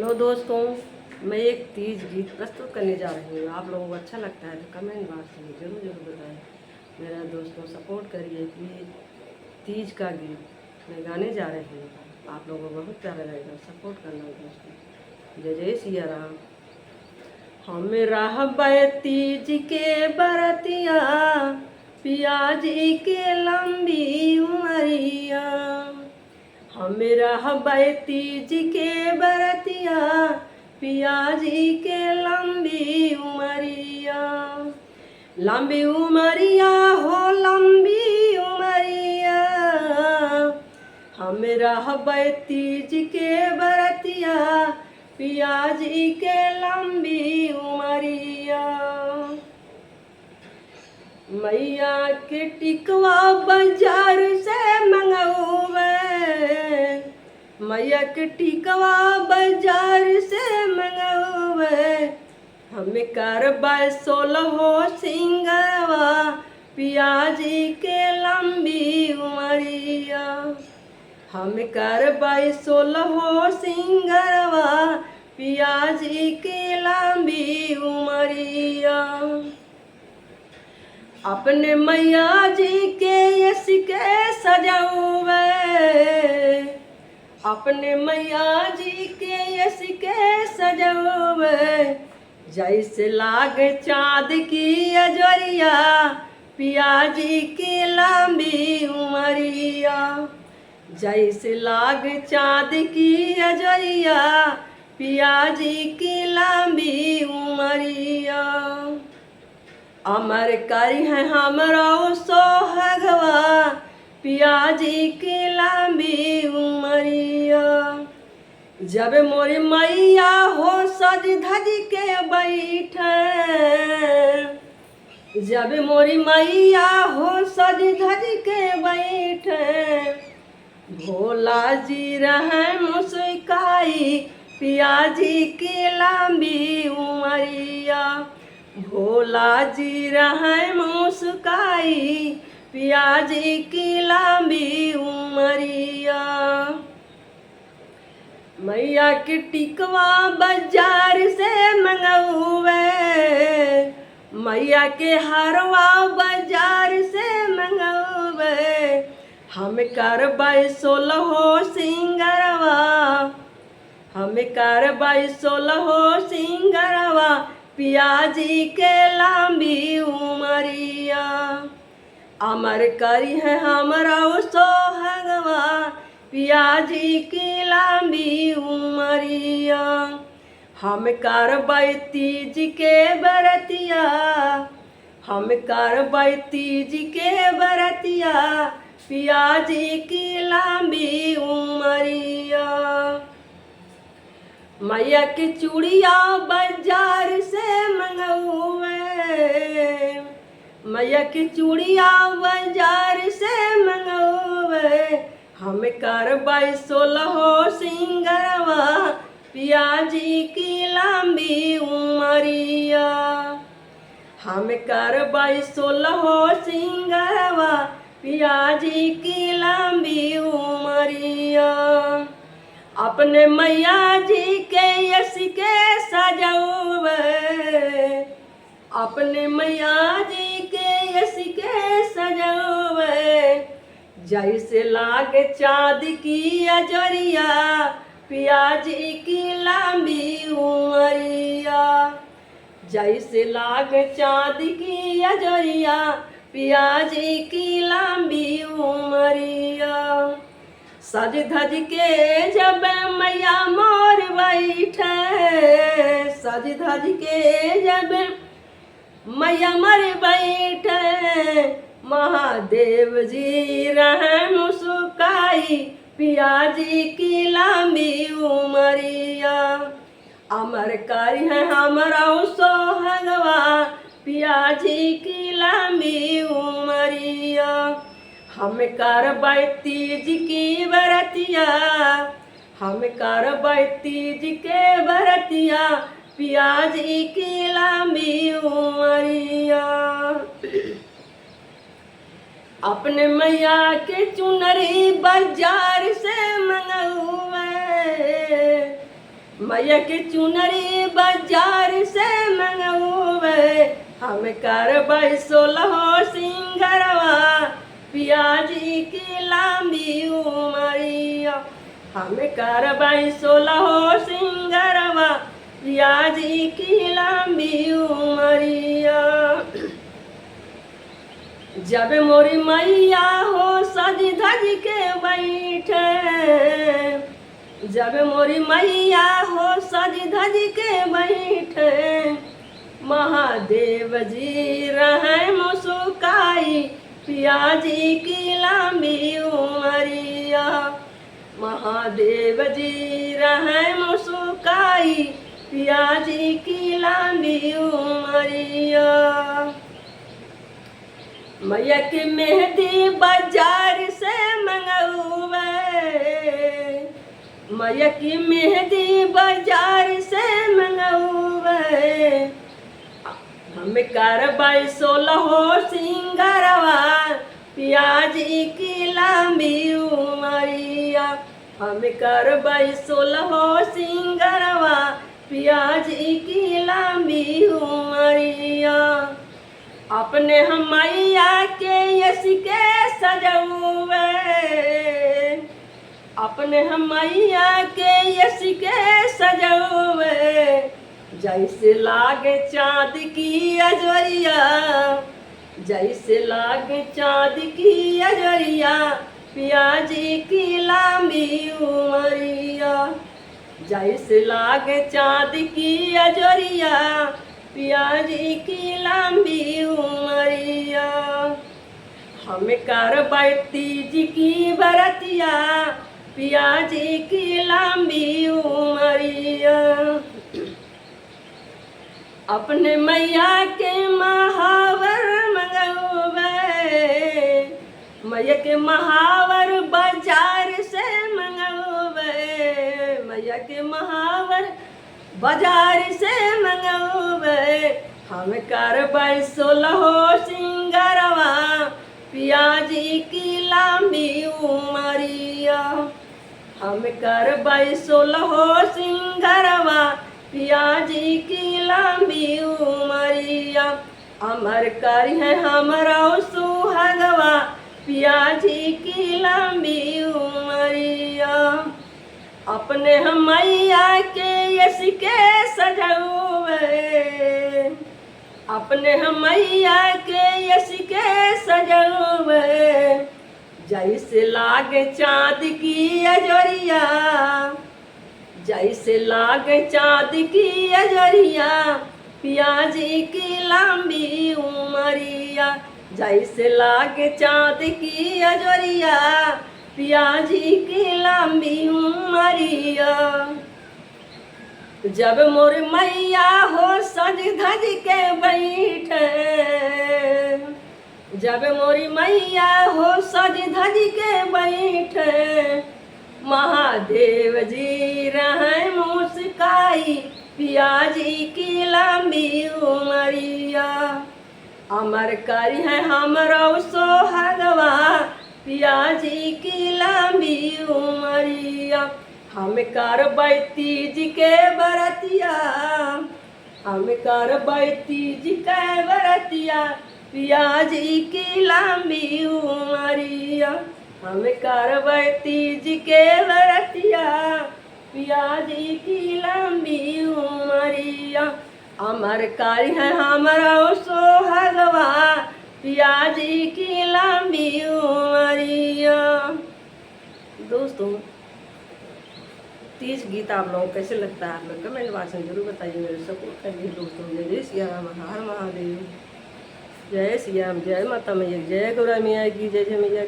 Hello दोस्तों, मैं एक तीज गीत प्रस्तुत करने जा रही हूँ। आप लोगों को अच्छा लगता है तो कमेंट बॉक्स में ज़रूर बताएं। मेरा दोस्तों सपोर्ट करिए प्लीज़। तीज का गीत मैं गाने जा रही हूँ, आप लोगों को बहुत प्यारा लगेगा, सपोर्ट करना दोस्तों। जय जय सिया राम। हम रहबै तीज के बरतिया, पियाजी के लंबी उमरिया। हम रहबै तीज के बरतिया, पियाजी के लंबी उमरिया। लंबी उमरिया हो लंबी उमरिया, हम रहबै तीज के बरतिया, पियाजी के लंबी उमरिया। मैया के टिकवा बाजार से मंगौबे, मैया के टिकवा बाजार से मंगौबे। हम करबै 16 सिंगरवा, पियाजी के लंबी उमरिया। हम करबै 16 सिंगरवा, पियाजी के लंबी उमरिया। अपने मैया जी के यश के सजौबे, अपने मैया जी के यश के सजौबे। जैसे लागे चाँद की अजोरिया, पियाजी की लंबी उमरिया। जैसे लागे चाँद की अजोरिया, पियाजी की लंबी उमरिया। अमर करी है हमरो सोहगवा, पियाजी की लंबी उमरिया। जब मोरी मैया हो सज धज के बैठे, जब मोरी मैया हो सज धज के बैठे। भोला जी रहे मुस्काई, पियाजी की लंबी उमरिया। भोला जी रहे मुस्काई, पियाजी की लंबी उमरिया। मैया के टिकवा बाजार से मंगौबे, मैया के हरवा बाजार से मंगौबे। हम करबै 16 सिंगरवा, हम करबै 16 सिंगरवा, पियाजी के लंबी उमरिया। अमर करी है हमरा सोहगवा, पियाजी की लंबी उमरिया। हम करबै तीज के बरतिया, हम करबै तीज के बरतिया, पियाजी की लंबी उमरिया। मैया के चूड़िया बाजार से मंगौबे, मैया के चूड़िया बाजार से मंगौबे। हम करबै 16 सिंगरवा, पियाजी की लंबी उमरिया। हम करबै 16 सिंगरवा, पियाजी की लंबी उमरिया। अपने मैया जी के यश के सजौबे, अपने मैया जी के यश के सजौबे। जैसे लागे चाँद की अजोरिया, पियाजी की लंबी उमरिया। जैसे लागे चाँद की अजोरिया, पियाजी की लंबी उमरिया। सज धज के जब मैया मोर बैठे, सज धज के जब मैया मोर बैठे। महादेव जी रहे मुस्काई, पियाजी की लंबी उमरिया। अमर करी है हमरा सोहगवा, पियाजी की लंबी उमरिया। हम करबै तीज की बरतिया, हम करबै तीज के बरतिया, पियाजी की लंबी उमरिया। अपने मैया के चुनरी बाजार से मंगौबे, मैया के चुनरी बाजार से मंगवे हम करबै 16 सिंगरवा पियाजी की लांबी उमरिया हम करबै 16 सिंगरवा पियाजी की लांबी उमरिया। जब मोरी मैया हो सज धज के बैठे जब मोरी मैया हो सज धज के बैठे महादेव जी रहे मुस्काई पियाजी की लांबी उमरिया महादेव जी रहे मुस्काई पियाजी की लांबी उमरिया। मैया के मेहंदी बाजार से मंगवे मैया की मेहंदी बाजार से मंगवे हम करबै 16 सिंगरवा पियाजी की लांबी उमरिया हम करबै 16 सिंगरवा पियाजी की लांबी उमरिया। अपने हम मैया के यश के सजौवे अपने हम मैया के यश के सजौवे जैसे लागे चाँद की अजोरिया जैसे लागे चाँद की अजोरिया पियाजी की लांबी उमरिया जैसे लागे चाँद की अजोरिया पियाजी की लांबी उमरिया। हम करबै तीज की बरतिया पियाजी की लांबी उमरिया। अपने मैया के महावर मंगवे मैया के महावर बाजार से मंगवे मैया के महावर बाजार से मंगवे हम करबै 16 सिंगरवा पियाजी की लांबी उमरिया हम करबै 16 सिंगरवा पियाजी की लांबी उमरिया। अमर करी है हमारा सुहागवा पियाजी की लांबी उमरिया। अपने हम मैया के यश के सजौवे अपने हम मैया के यश के सजौवे जैसे लागे चाँद की अजोरिया जैसे लागे चाँद की अजोरिया पियाजी की लांबी उमरिया जैसे लागे चाँद की अजोरिया पियाजी की लांबी उमरिया। जब मोर मैया हो सज धज के बैठे जब मोरी मैया हो सज धज के बैठे महादेव जी रहे मुस्काई पियाजी की लांबी उमरिया। अमर करी है हमरा सोहागवा पियाजी की लांबी उमरिया। हम करबै तीज के बरतिया हम करबै तीज के बरतिया पियाजी की लांबी उमरिया हम करबै तीज के बरतिया पियाजी की लांबी उमरिया। अमर करी है हमरा सोहागवा पियाजी की लांबी उमरिया। दोस्तों तीज गीत आप लोगों को कैसे लगता है आप लोग कमेंट बॉक्स में जरूर बताइए मेरे सपोर्ट करिए दोस्तों। जय श्री राम हर महादेव जय श्री राम जय माता मैया जय गौरा मैया की जय जय मैया।